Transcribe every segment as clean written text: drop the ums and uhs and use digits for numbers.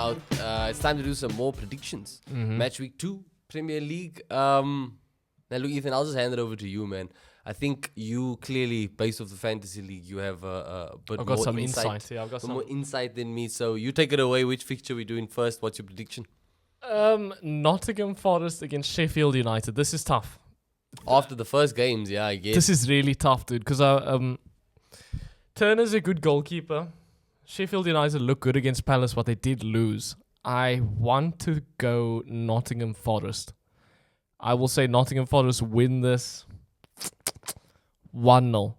about it's time to do some more predictions. Matchweek 2, Premier League. Now, look, Ethan, I'll just hand it over to you, man. I think you clearly, based off the fantasy league, you have a bit I've got more some insight. Yeah, I've got more insight than me. So you take it away. Which fixture we doing first? What's your prediction? Nottingham Forest against Sheffield United. This is tough. After the first games, yeah, I guess. This is really tough, dude, because Turner's a good goalkeeper. Sheffield United look good against Palace, but they did lose. I want to go Nottingham Forest. I will say Nottingham Forest win this 1-0.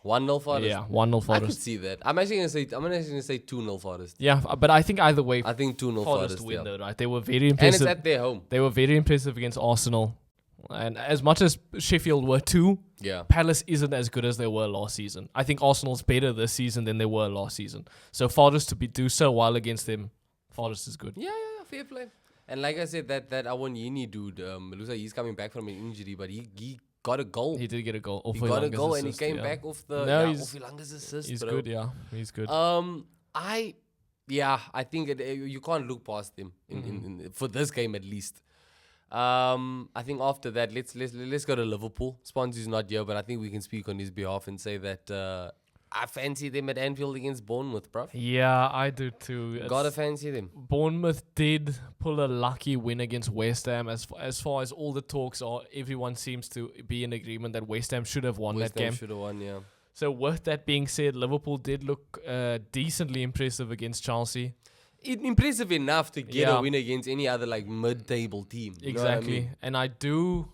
1-0 Forest? Yeah, 1-0 Forest. I could see that. I'm actually gonna say 2-0 Forest. Yeah, but I think either way, I think 2-0 Forest win yeah. though, right? They were very impressive. And it's at their home. They were very impressive against Arsenal. And as much as Sheffield were too, yeah, Palace isn't as good as they were last season. I think Arsenal's better this season than they were last season. So Forest to do so well against them, Forest is good. Yeah, fair play. And like I said, that Awanyini dude, Melusa, he's coming back from an injury, but he got a goal. He did get a goal. He got a goal and he came back off the off Ilanga's assist. He's bro. good, yeah. He's good. I think you can't look past him in for this game at least. I think after that, let's go to Liverpool. Sponsy's not here, but I think we can speak on his behalf and say that I fancy them at Anfield against Bournemouth, bro. Yeah, I do too. Gotta fancy them. Bournemouth did pull a lucky win against West Ham. As far as all the talks are, everyone seems to be in agreement that West Ham should have won that game. Should have won, yeah. So with that being said, Liverpool did look decently impressive against Chelsea. Impressive enough to get a win against any other like mid-table team. Exactly. Know what I mean? And I do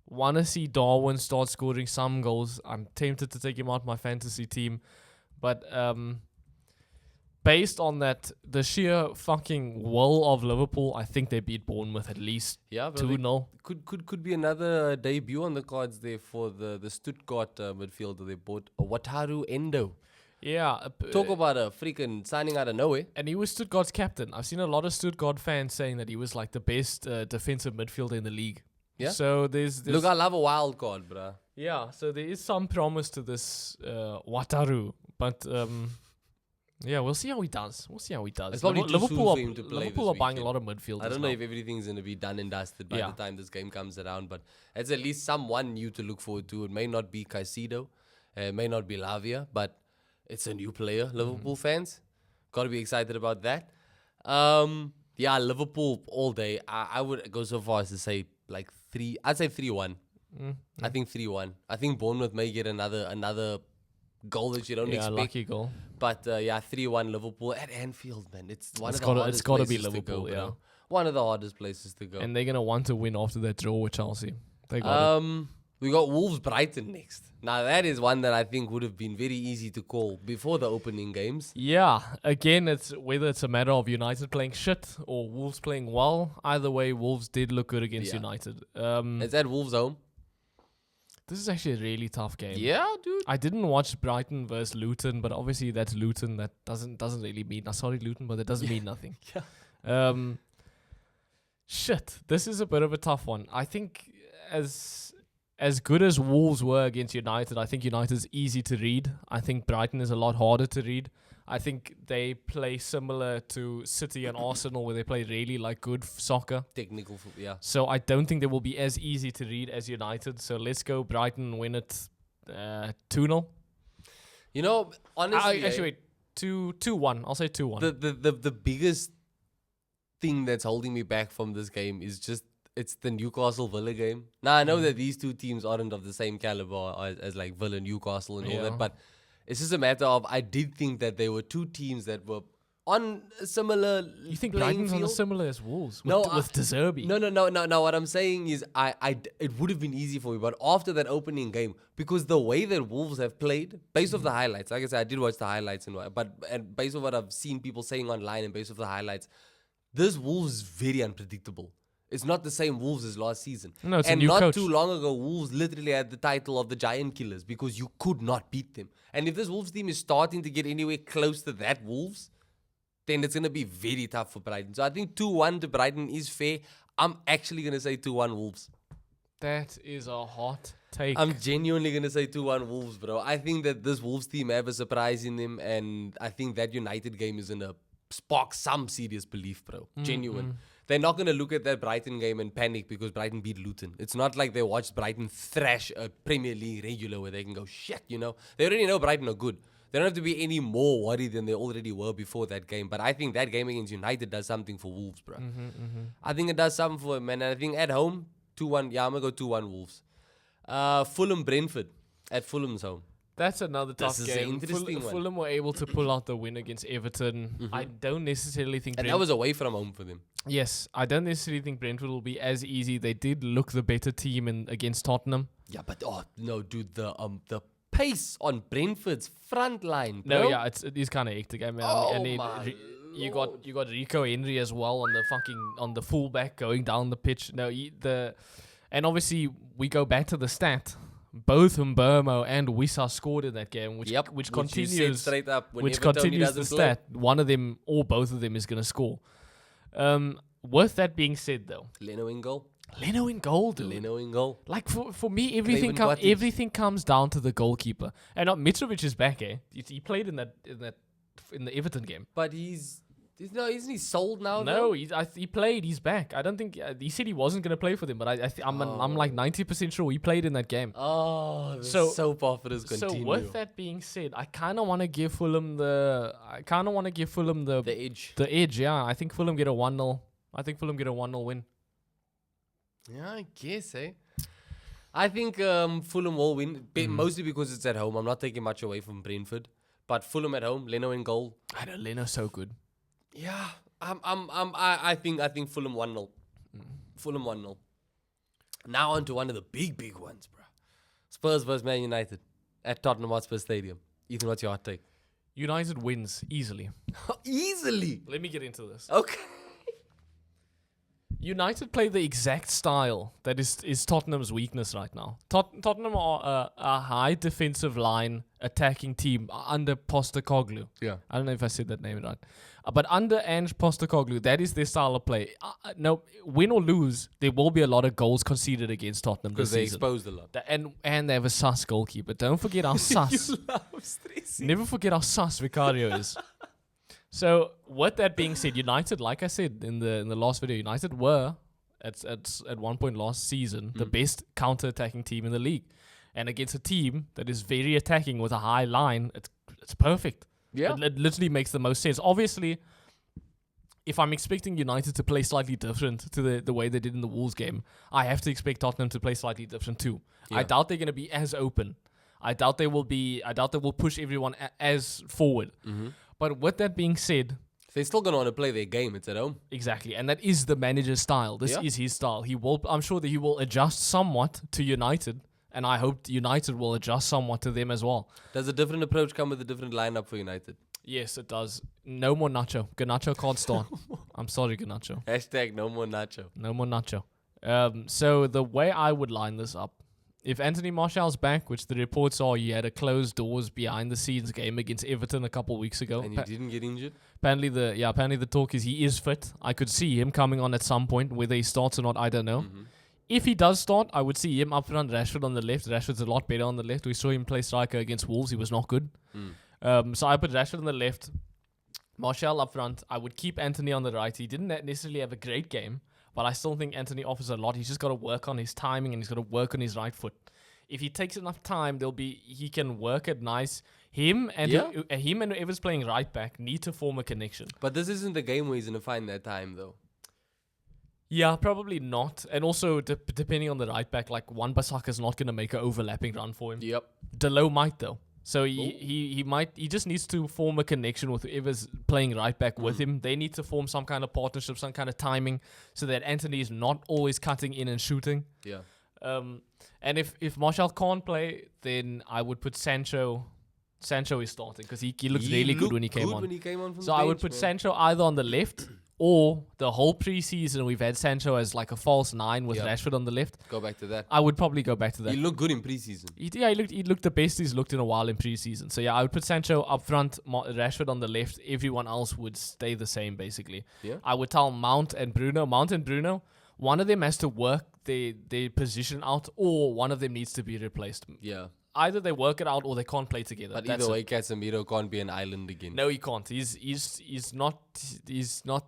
want to see Darwin start scoring some goals. I'm tempted to take him out my fantasy team. But based on that, the sheer fucking will of Liverpool, I think they beat Bournemouth at least 2-0. Could be another debut on the cards there for the Stuttgart midfielder they bought, Wataru Endo. Yeah. Talk about a freaking signing out of nowhere. And he was Stuttgart's captain. I've seen a lot of Stuttgart fans saying that he was like the best defensive midfielder in the league. Yeah. So there's look, I love a wild card, bruh. Yeah. So there is some promise to this Wataru, but yeah, we'll see how he does. It's probably Liverpool for him to play Liverpool are buying a lot of midfielders. I don't know if everything's going to be done and dusted by the time this game comes around, but it's at least someone new to look forward to. It may not be Caicedo, it may not be Lavia, but it's a new player. Liverpool fans got to be excited about that. Yeah, Liverpool all day. I would go so far as to say like 3. I'd say 3-1. I think 3-1. I think Bournemouth may get another goal that you don't expect. Yeah, lucky goal. But 3-1 Liverpool at Anfield, man. It's one of the hardest places be Liverpool, to go, bro. One of the hardest places to go. And they're gonna want to win after that draw with Chelsea. They got it. We got Wolves Brighton next. Now that is one that I think would have been very easy to call before the opening games. Yeah, again, it's whether it's a matter of United playing shit or Wolves playing well. Either way, Wolves did look good against United. It's at Wolves' home. This is actually a really tough game. Yeah, dude. I didn't watch Brighton versus Luton, but obviously that's Luton. That doesn't really mean. Sorry, Luton, but that doesn't mean nothing. Yeah. Shit, this is a bit of a tough one. I think as good as Wolves were against United, I think United's easy to read. I think Brighton is a lot harder to read. I think they play similar to City and Arsenal, where they play really like good soccer. Technical football, yeah. So I don't think they will be as easy to read as United. So let's go Brighton win it 2-0. You know, honestly... Actually, wait. 2-1. I'll say 2-1. The biggest thing that's holding me back from this game is just it's the Newcastle Villa game. Now, I know that these two teams aren't of the same caliber as like Villa, Newcastle and all that, but it's just a matter of I did think that there were two teams that were on a similar You think playing Brighton's field. on a similar as Wolves with De Zerbi? No. What I'm saying is it would have been easy for me, but after that opening game, because the way that Wolves have played, based off the highlights, like I said, I did watch the highlights and based on what I've seen people saying online and based off the highlights, this Wolves is very unpredictable. It's not the same Wolves as last season. No, it's and a new not coach. too long ago, Wolves literally had the title of the Giant Killers because you could not beat them. And if this Wolves team is starting to get anywhere close to that Wolves, then it's going to be very tough for Brighton. So I think 2-1 to Brighton is fair. I'm actually going to say 2-1 Wolves. That is a hot take. I'm genuinely going to say 2-1 Wolves, bro. I think that this Wolves team have a surprise in them, and I think that United game is going to spark some serious belief, bro. Genuine. They're not going to look at that Brighton game and panic because Brighton beat Luton. It's not like they watched Brighton thrash a Premier League regular where they can go, shit, you know. They already know Brighton are good. They don't have to be any more worried than they already were before that game. But I think that game against United does something for Wolves, bro. I think it does something for them, man. And I think at home, 2-1. Yeah, I'm going to go 2-1 Wolves. Fulham Brentford at Fulham's home. That's another tough This is game. an interesting one. Fulham were able to pull out the win against Everton. I don't necessarily think... And that was away from home for them. Yes, I don't necessarily think Brentford will be as easy. They did look the better team against Tottenham. Yeah, but no, dude, the pace on Brentford's front line, bro. No, yeah, it is kind of hectic. I mean, you got Rico Henry as well on the fullback going down the pitch. No, and obviously we go back to the stat. Both Mbermo and Wissa scored in that game, which continues straight up which continues the stat. One of them or both of them is going to score. With that being said, though, Leno in goal, dude. Leno in goal. Like for me, everything comes down to the goalkeeper. And Mitrovic is back, eh? He played in the Everton game. But isn't he sold now? No, he played. He's back. I don't think he said he wasn't going to play for them, but I'm like 90% sure he played in that game. Oh, so offers continue. So with that being said, I kind of want to give Fulham the edge. The edge, yeah. I think Fulham get a 1-0. I think Fulham get a 1-0 win. Yeah, I guess, eh? I think Fulham will win, mostly because it's at home. I'm not taking much away from Brentford, but Fulham at home, Leno in goal. I know Leno's so good. Yeah, I think Fulham 1-0. Fulham 1-0. Now on to one of the big ones, bro. Spurs versus Man United at Tottenham Hotspur Stadium. Ethan, what's your hot take? United wins easily. Easily? Let me get into this. Okay. United play the exact style that is Tottenham's weakness right now. Tottenham are a high defensive line attacking team under Postecoglou. Yeah. I don't know if I said that name right. But under Ange Postecoglou, that is their style of play. No, win or lose, there will be a lot of goals conceded against Tottenham this season. Because they exposed a lot. And they have a sus goalkeeper. Don't forget how sus. You love stressing. Never forget how sus Vicario is. So, with that being said, United, like I said in the last video, United were, at one point last season, the best counter-attacking team in the league. And against a team that is very attacking with a high line, it's perfect. Yeah. It literally makes the most sense. Obviously, if I'm expecting United to play slightly different to the way they did in the Wolves game, I have to expect Tottenham to play slightly different too. Yeah. I doubt they're going to be as open. I doubt they will push everyone as forward. Mm-hmm. But with that being said, they're still going to want to play their game. It's at home. Exactly. And that is the manager's style. This is his style. I'm sure that he will adjust somewhat to United. And I hope United will adjust somewhat to them as well. Does a different approach come with a different lineup for United? Yes, it does. No more Nacho. Garnacho can't start. I'm sorry, Garnacho. # no more Nacho. No more Nacho. So the way I would line this up, if Anthony Martial's back, which the reports are he had a closed doors behind the scenes game against Everton a couple of weeks ago. And he didn't get injured? Apparently the talk is he is fit. I could see him coming on at some point. Whether he starts or not, I don't know. Mm-hmm. If he does start, I would see him up front, Rashford on the left. Rashford's a lot better on the left. We saw him play striker against Wolves. He was not good. So I put Rashford on the left, Martial up front. I would keep Anthony on the right. He didn't necessarily have a great game, but I still think Anthony offers a lot. He's just got to work on his timing and he's got to work on his right foot. If he takes enough time, he can work it nice. Him and whoever's playing right back need to form a connection. But this isn't the game where he's going to find that time, though. Yeah, probably not. And also, depending on the right back, like Wan-Bissaka's not going to make an overlapping run for him. Yep. Delo might, though. So he just needs to form a connection with whoever's playing right back with him. They need to form some kind of partnership, some kind of timing, so that Anthony is not always cutting in and shooting. Yeah. And if Martial can't play, then I would put Sancho. Sancho is starting because he looked really good when he came on. So I would put Sancho either on the left or the whole preseason we've had Sancho as like a false 9 with Rashford on the left. Go back to that. I would probably go back to that. He looked good in preseason. He looked the best he's looked in a while in preseason. So yeah, I would put Sancho up front, Rashford on the left. Everyone else would stay the same basically. Yeah. I would tell Mount and Bruno, one of them has to work their position out, or one of them needs to be replaced. Yeah. either they work it out or they can't play together. But That's either it. way, Casemiro can't be an island again. No, he can't. He's not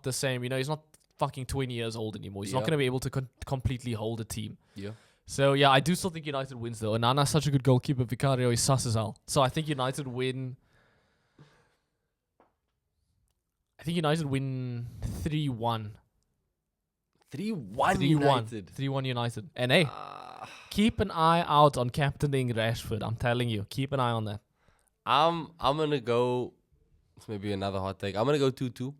the same. He's not fucking 20 years old anymore. He's not going to be able to completely hold a team. Yeah. So yeah, I do still think United wins though. Onana's such a good goalkeeper. Vicario is sus as hell. So I think United win. I think United win 3-1. 3-1 United. 3-1 United. And hey, keep an eye out on captaining Rashford. I'm telling you, keep an eye on that. I'm gonna go. It's maybe another hot take. I'm gonna go 2-2.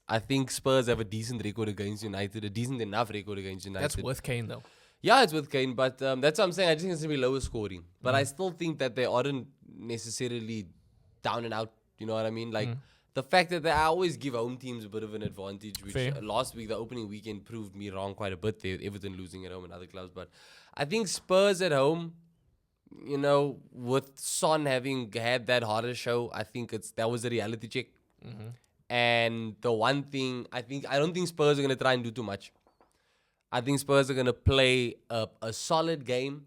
I think Spurs have a decent record against United, a decent enough record against United. That's with Kane though. Yeah, it's with Kane, but that's what I'm saying. I just think it's gonna be lower scoring, but I still think that they aren't necessarily down and out. You know what I mean? Like the fact that I always give home teams a bit of an advantage, which last week, the opening weekend, proved me wrong quite a bit there. Everton losing at home and other clubs, but I think Spurs at home, with Son having had that harder show, I think that was a reality check. And the one thing I don't think Spurs are gonna try and do too much. I think Spurs are gonna play a solid game.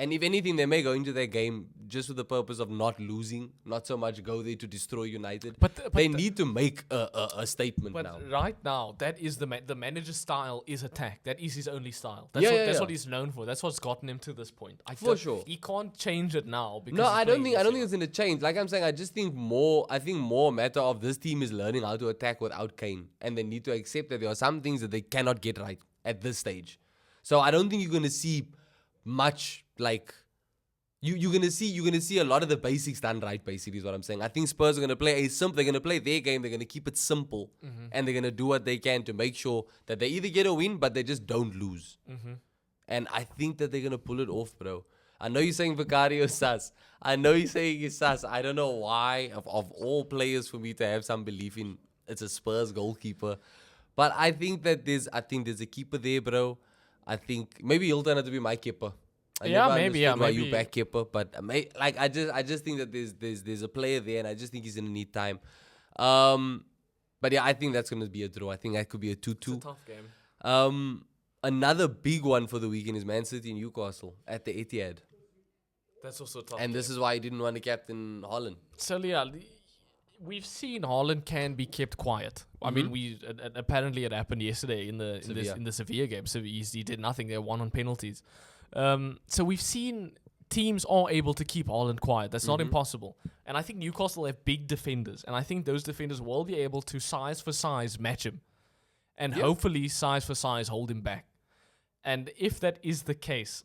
And if anything, they may go into their game just for the purpose of not losing, not so much go there to destroy United. But they need to make a statement now. But right now, that is the manager's style is attack. That is his only style. That's what he's known for. That's what's gotten him to this point. For sure. He can't change it now. Because No, I don't think it's going to change. Like I'm saying, I think more a matter of this team is learning how to attack without Kane. And they need to accept that there are some things that they cannot get right at this stage. So I don't think you're going to see much like you're gonna see a lot of the basics done right. Basically, is what I'm saying. I think Spurs are gonna play they're gonna play their game. They're gonna keep it simple, and they're gonna do what they can to make sure that they either get a win, but they just don't lose. And I think that they're gonna pull it off, bro. I know you're saying Vicario is sus. I know you're saying he's sus. I don't know why of all players for me to have some belief in it's a Spurs goalkeeper, but I think there's a keeper there, bro. I think maybe he'll turn out to be my keeper. Maybe you back keeper, but I just think that there's a player there, and I just think he's gonna need time. But yeah, I think that's gonna be a draw. I think that could be a 2-2. It's a tough game. Another big one for the weekend is Man City and Newcastle at the Etihad. That's also tough. And this is why I didn't want to captain Haaland. So yeah, we've seen Haaland can be kept quiet. I mean, apparently it happened yesterday in the Sevilla game. So he did nothing. They won on penalties. So we've seen teams are able to keep Haaland quiet. That's not impossible. And I think Newcastle have big defenders. And I think those defenders will be able to size for size match him. And hopefully size for size hold him back. And if that is the case...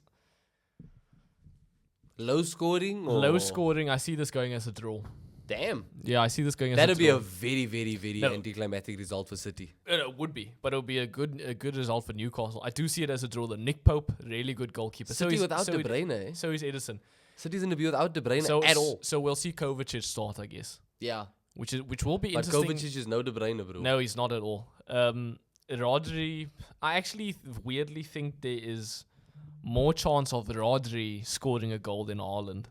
Low scoring? I see this going as a draw. Damn. Yeah, I see this going as That'll a draw. be a very, very anticlimactic result for City. It would be, but it would be a good result for Newcastle. I do see it as a draw. The Nick Pope, really good goalkeeper. City without De Bruyne, eh? So is Edison. City's going to be without De Bruyne at all. So we'll see Kovacic start, I guess. Yeah. Which will be but interesting. But Kovacic is no De Bruyne, bro. No, he's not at all. Rodri, I actually weirdly think there is more chance of Rodri scoring a goal than Haaland.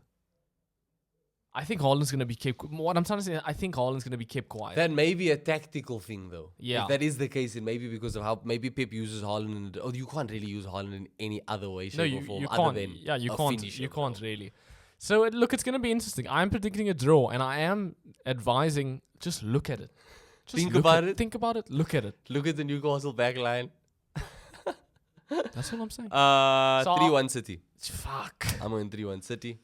I think Haaland's going to be kept... What I'm trying to say, I think Haaland's going to be kept quiet. That may be a tactical thing, though. Yeah. If that is the case, it may be because of how... Maybe Pep uses Haaland... you can't really use Haaland in any other way, shape, or form other than you can't really. So, it's going to be interesting. I'm predicting a draw, and I am advising, just look at it. Think about it. Look at it. Look at the Newcastle back line. That's what I'm saying. 3-1 City. Fuck. I'm going 3-1 City.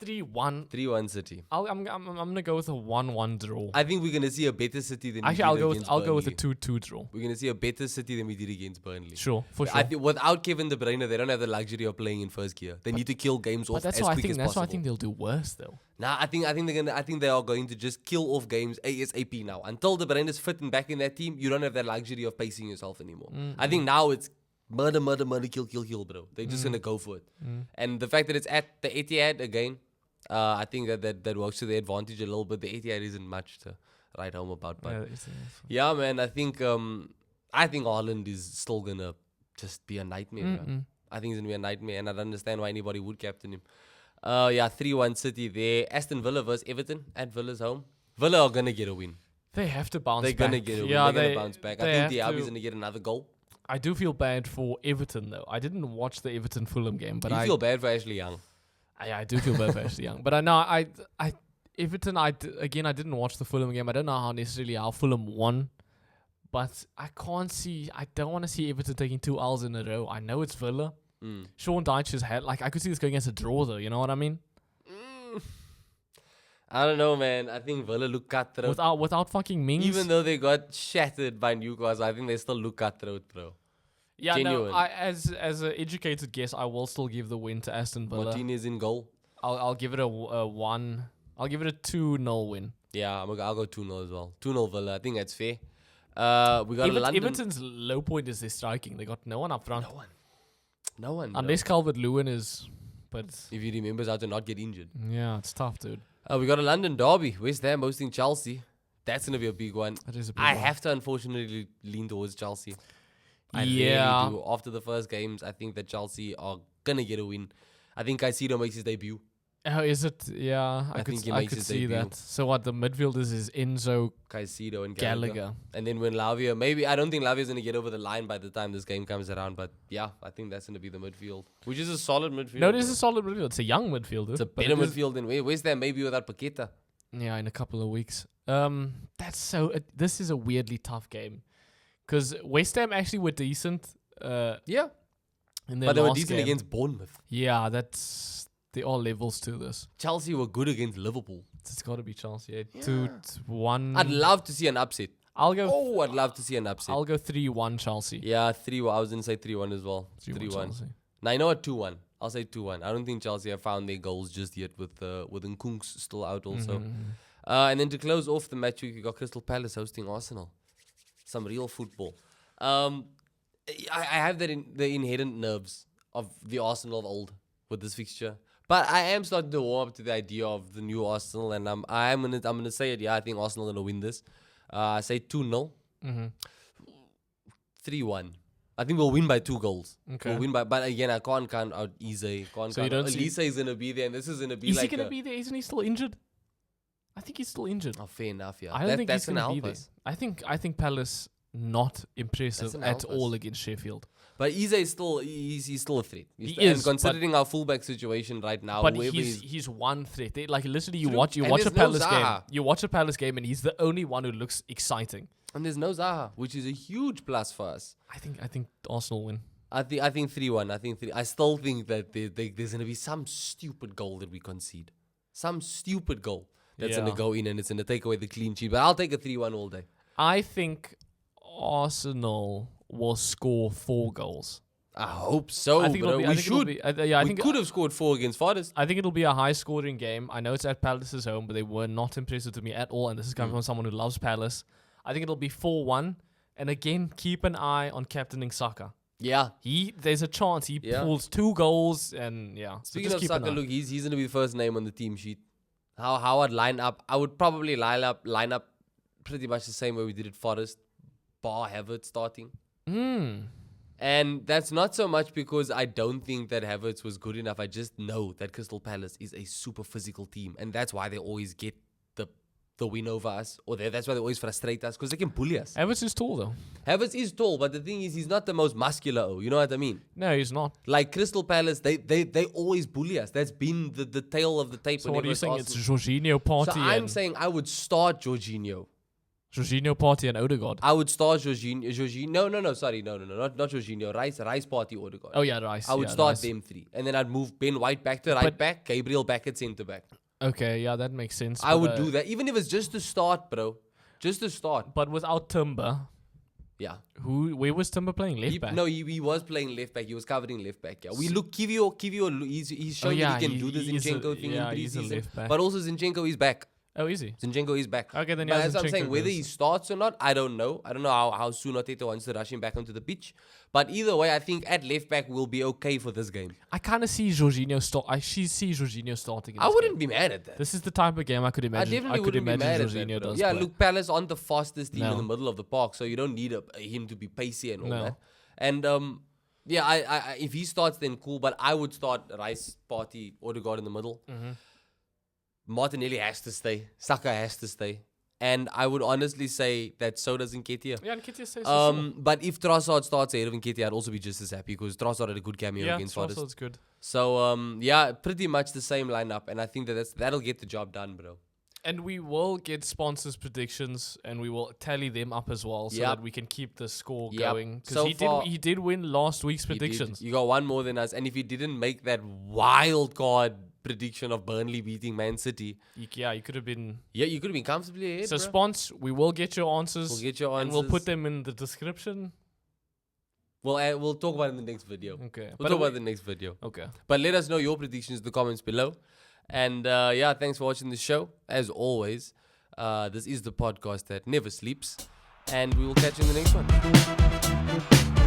3-1. 3-1 City. I'm gonna go with a 1-1 draw. I think we're gonna see a better City than actually I'll go with a 2-2 draw. We're gonna see a better City than we did against Burnley. Sure, for sure. I think without Kevin De Bruyne, they don't have the luxury of playing in first gear. They need to kill games off as quick as possible. That's why I think they'll do worse though. Nah, I think they are going to just kill off games ASAP now. Until De Bruyne is fit and back in that team, you don't have that luxury of pacing yourself anymore. I think now it's murder, kill, bro. They're just gonna go for it. And the fact that it's at the Etihad again. I think that works to their advantage a little bit. The Etihad isn't much to write home about, but yeah, man. I think Haaland is still gonna just be a nightmare. I think it's gonna be a nightmare, and I don't understand why anybody would captain him. 3-1 City there. Aston Villa versus Everton at Villa's home. Villa are gonna get a win. They have to bounce back. They're gonna get a win. They're gonna bounce back. I think Diaby's gonna get another goal. I do feel bad for Everton though. I didn't watch the Everton Fulham game, but I feel bad for Ashley Young. I do feel bad for Ashley Young. But I know Everton, again, I didn't watch the Fulham game. I don't know how Fulham won. But I don't want to see Everton taking 2 L's in a row. I know it's Villa. Sean Dyche's had, I could see this going against a draw though, you know what I mean? I don't know, man. I think Villa look cutthroat. Without fucking Mings. Even though they got shattered by Newcastle, I think they still look cutthroat, bro. Yeah, Genuine. no, as an educated guess, I will still give the win to Aston Villa. Martinez in goal. I'll give it a 1. I'll give it a 2-0 win. Yeah, I'll go 2-0 as well. 2-0 Villa. I think that's fair. We got London. Everton's low point is their striking. They got no one up front. No one. Unless Calvert-Lewin is... But if he remembers how to not get injured. Yeah, it's tough, dude. We got a London derby. West Ham hosting Chelsea. That's going to be a big one. That is a big I one. have to unfortunately lean towards Chelsea. I Yeah. really do. After the first games, I think that Chelsea are going to get a win. I think Caicedo makes his debut. Oh, is it? Yeah, I think he I makes could his see debut. that. So what, the midfielders is Enzo, Caicedo and Gallagher. And then when Lavia, I don't think Lavia's going to get over the line by the time this game comes around. But yeah, I think that's going to be the midfield, which is a solid midfield. No, it is a solid midfield. It's a young midfielder. It's a better midfield than West Ham, maybe without Paqueta. Yeah, in a couple of weeks. This is a weirdly tough game. Because West Ham actually were decent. Yeah. In their But they were last decent game. against Bournemouth. Yeah, there are levels to this. Chelsea were good against Liverpool. It's got to be Chelsea. 2-1. I'd love to see an upset. I'd love to see an upset. I'll go 3-1 Chelsea. Yeah, 3-1. I was going to say 3-1 as well. 3-1 Chelsea. Now, you know what? 2-1. I'll say 2-1. I don't think Chelsea have found their goals just yet with Nkunku still out also. Mm-hmm. And then to close off the match, we got Crystal Palace hosting Arsenal. Some real football. I have the inherent nerves of the Arsenal of old with this fixture. But I am starting to warm up to the idea of the new Arsenal, and I'm gonna say it. Yeah, I think Arsenal are gonna win this. I say 2-0, 3-1. I think we'll win by 2 goals. Okay. We'll win by, but again, I can't count out Eze. Elise is gonna be there, and this is gonna be Is like. he going to be there? Isn't he still injured? I think he's still injured. Oh, fair enough. Yeah, I don't think that's he's gonna going to be help there. us. I think Palace not impressive gonna at help all us. against Sheffield. But Eze is still he's still a threat. He and is, considering our fullback situation right now. But whoever he's one threat. Like literally, you True. watch And a there's no Palace game. Zaha. You watch a Palace game, and he's the only one who looks exciting. And there's no Zaha, which is a huge plus for us. I think Arsenal win. I think 3-1. I still think that there's gonna be some stupid goal that we concede. Some stupid goal that's gonna go in and it's gonna take away the clean sheet. But I'll take a 3-1 all day. I think Arsenal will score 4 goals. I hope so. I think it'll be. I we think it'll should. be. I We think could have scored 4 against Forest. I think it'll be a high-scoring game. I know it's at Palace's home, but they were not impressive to me at all. And this is coming from someone who loves Palace. I think it'll be 4-1. And again, keep an eye on captaining Saka. Yeah. There's a chance he pulls 2 goals, and so Speaking just of keep an Saka, eye. look, he's gonna be the first name on the team sheet. How I'd line up? I would probably line up pretty much the same way we did at Forest, bar Havertz starting. And that's not so much because I don't think that Havertz was good enough. I just know that Crystal Palace is a super physical team, and that's why they always get the win over us, or that's why they always frustrate us, because they can bully us. Havertz is tall though. Havertz is tall, but the thing is, he's not the most muscular. You know what I mean? No, he's not. Like Crystal Palace, they always bully us. That's been the tail of the tape. So what are you saying? Arsenal. It's Jorginho, Partey, So I'm saying I would start Jorginho. Partey, and Odegaard. I would start Jorginho. No, sorry, no, not Jorginho. Rice, Partey, Odegaard. Oh yeah, Rice. I would start Rice. them 3, and then I'd move Ben White back to right back, Gabriel back at centre back. Okay, yeah, that makes sense. I would do that, even if it's just to start, bro. Just to start. But without Timber, Yeah. where was Timber playing? Left back. No, he was playing left back. He was covering left back. Yeah, we look Kivio. He's shown yeah, that he can do the he's Zinchenko a- thing yeah, in he's a pre-season. left back. But also Zinchenko is back. Oh, is he? Zinchenko is back. Okay, then But yeah, as I'm Zinchenko saying, whether goes. he starts or not, I don't know. I don't know how soon Arteta wants to rush him back onto the pitch. But either way, I think at left back we'll be okay for this game. I kind of see Jorginho start. I see Jorginho starting. In I this wouldn't game. be mad at that. This is the type of game I could I imagine. definitely could wouldn't be imagine mad at Jorginho that, bro. does. Yeah, play. look, Palace aren't the fastest team No. in the middle of the park, so you don't need him to be pacey and all No. that. And yeah, I if he starts, then cool. But I would start Rice, Partey, Odegaard in the middle. Mm-hmm. Martinelli has to stay. Saka has to stay. And I would honestly say that so does Nketiah. Yeah, Nketiah says so. Sure. But if Trossard starts ahead of Nketiah, I'd also be just as happy because Trossard had a good cameo against Forest. Yeah, Trossard's good. So, yeah, pretty much the same lineup. And I think that'll get the job done, bro. And we will get sponsors' predictions, and we will tally them up as well, so that we can keep the score going. Because he did win last week's predictions. You got one more than us, and if he didn't make that wild card prediction of Burnley beating Man City, you could have been. Yeah, you could have been comfortably ahead. So, spons, we will get your answers. We'll get your answers, and we'll put them in the description. We'll talk about it in the next video. Okay, we'll talk about it in the next video. Okay, but let us know your predictions in the comments below. And thanks for watching the show. As always, this is the podcast that never sleeps. And we will catch you in the next one.